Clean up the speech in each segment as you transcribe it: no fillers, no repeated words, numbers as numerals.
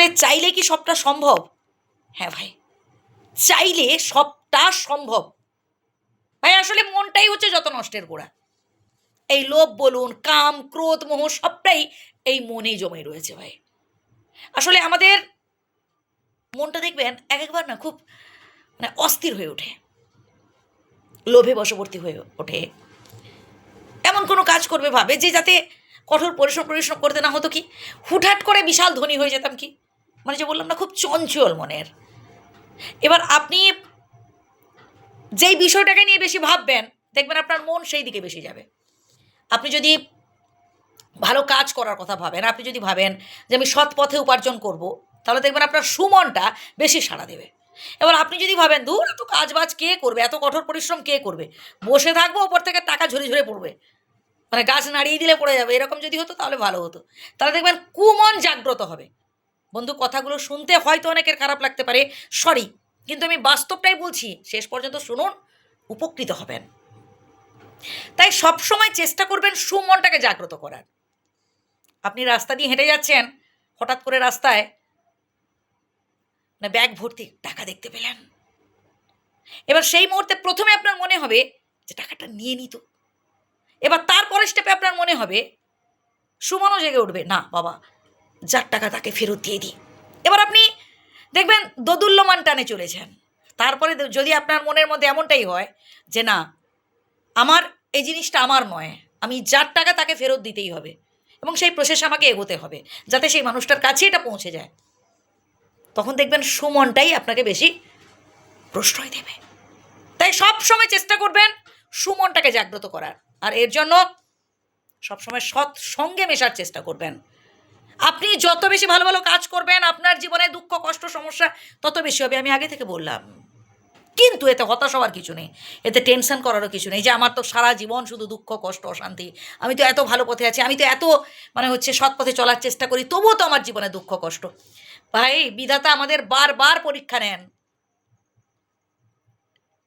আসলে চাইলে কি সবটা সম্ভব? হ্যাঁ ভাই, চাইলে সবটা সম্ভব ভাই। আসলে মনটাই হচ্ছে যত নষ্টের গোড়া। এই লোভ বলুন, কাম, ক্রোধ, মোহ সবটাই এই মনেই জমে রয়েছে ভাই। আসলে আমাদের মনটা দেখবেন একবার না খুব অস্থির হয়ে ওঠে, লোভে বশবর্তী হয়ে ওঠে। এমন কোনো কাজ করবে ভাবে যে যাতে কঠোর পরিশ্রম করতে না হতো, কি হুটহাট করে বিশাল ধনী হয়ে যেতাম, কি যে বললাম না, খুব চঞ্চল মনের। এবার আপনি যেই বিষয়টাকে নিয়ে বেশি ভাববেন, দেখবেন আপনার মন সেই দিকে বেশি যাবে। আপনি যদি ভালো কাজ করার কথা ভাবেন, আপনি যদি ভাবেন যে আমি সৎ পথে উপার্জন করব, তাহলে দেখবেন আপনার সুমনটা বেশি সাড়া দেবে। এবার আপনি যদি ভাবেন দূর এত কাজবাজ কে করবে, এত কঠোর পরিশ্রম কে করবে, বসে থাকবো, ওপর থেকে টাকা ঝরে ঝরে পড়বে, গাছ নাড়িয়ে দিলে পড়ে যাবে, এরকম যদি হতো তাহলে ভালো হতো। তাহলে দেখবেন কুমন জাগ্রত হবে। বন্ধু, কথাগুলো শুনতে হয়তো অনেকের খারাপ লাগতে পারে, সরি, কিন্তু আমি বাস্তবটাই বলছি, শেষ পর্যন্ত শুনুন, উপকৃত হবেন। তাই সবসময় চেষ্টা করবেন সুমনটাকে জাগ্রত করার। আপনি রাস্তা দিয়ে হেঁটে যাচ্ছেন, হঠাৎ করে রাস্তায় ব্যাগ ভর্তি টাকা দেখতে পেলেন। এবার সেই মুহূর্তে প্রথমে আপনার মনে হবে যে টাকাটা নিয়ে নিত। এবার তারপরের স্টেপে আপনার মনে হবে, সুমনও জেগে উঠবে, না বাবা, যার টাকা তাকে ফেরত দিয়ে দিই। এবার আপনি দেখবেন দোদুল্যমান টানে চলেছেন। তারপরে যদি আপনার মনের মধ্যে এমনটাই হয় যে না, আমার এই জিনিসটা আমার নয়, আমি যার টাকা তাকে ফেরত দিতেই হবে, এবং সেই প্রসেস আমাকে এগোতে হবে যাতে সেই মানুষটার কাছে এটা পৌঁছে যায়, তখন দেখবেন সুমনটাই আপনাকে বেশি প্রশ্রয় দেবে। তাই সব সময় চেষ্টা করবেন সুমনটাকে জাগ্রত করার, আর এর জন্য সবসময় সৎ সঙ্গে মেশার চেষ্টা করবেন। আপনি যত বেশি ভালো ভালো কাজ করবেন, আপনার জীবনে দুঃখ কষ্ট সমস্যা তত বেশি হবে, আমি আগে থেকে বললাম। কিন্তু এতে হতাশ হওয়ার কিছু নেই, এতে টেনশন করারও কিছু নেই যে আমার তো সারা জীবন শুধু দুঃখ কষ্ট অশান্তি, আমি তো এত ভালো পথে আছি, আমি তো এত সৎ পথে চলার চেষ্টা করি, তবুও তো আমার জীবনে দুঃখ কষ্ট। ভাই, বিধাতা আমাদের বারবার পরীক্ষা নেন,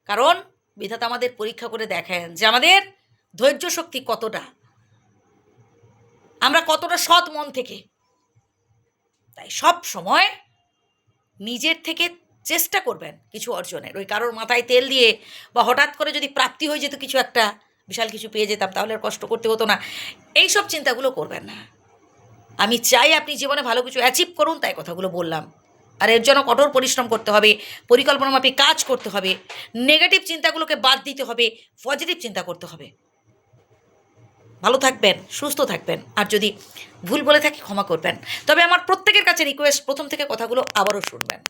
কারণ বিধাতা আমাদের পরীক্ষা করে দেখেন যে আমাদের ধৈর্য শক্তি কতটা, আমরা কতটা সৎ মন থেকে। তাই সব সময় নিজের থেকে চেষ্টা করবেন কিছু অর্জনের। ওই কারোর মাথায় তেল দিয়ে বা হঠাৎ করে যদি প্রাপ্তি হয়ে যেত কিছু একটা, বিশাল কিছু পেয়ে যেতাম, তাহলে আর কষ্ট করতে হতো না, এই সব চিন্তাগুলো করবেন না। আমি চাই আপনি জীবনে ভালো কিছু অ্যাচিভ করুন, তাই কথাগুলো বললাম। আর এর জন্য কঠোর পরিশ্রম করতে হবে, পরিকল্পনামাফিক কাজ করতে হবে, নেগেটিভ চিন্তাগুলোকে বাদ দিতে হবে, পজিটিভ চিন্তা করতে হবে। ভালো থাকবেন, সুস্থ থাকবেন, আর যদি ভুল বলে থাকি ক্ষমা করবেন। তবে আমার প্রত্যেকের কাছে রিকোয়েস্ট, প্রথম থেকে কথাগুলো আবারও শুনবেন।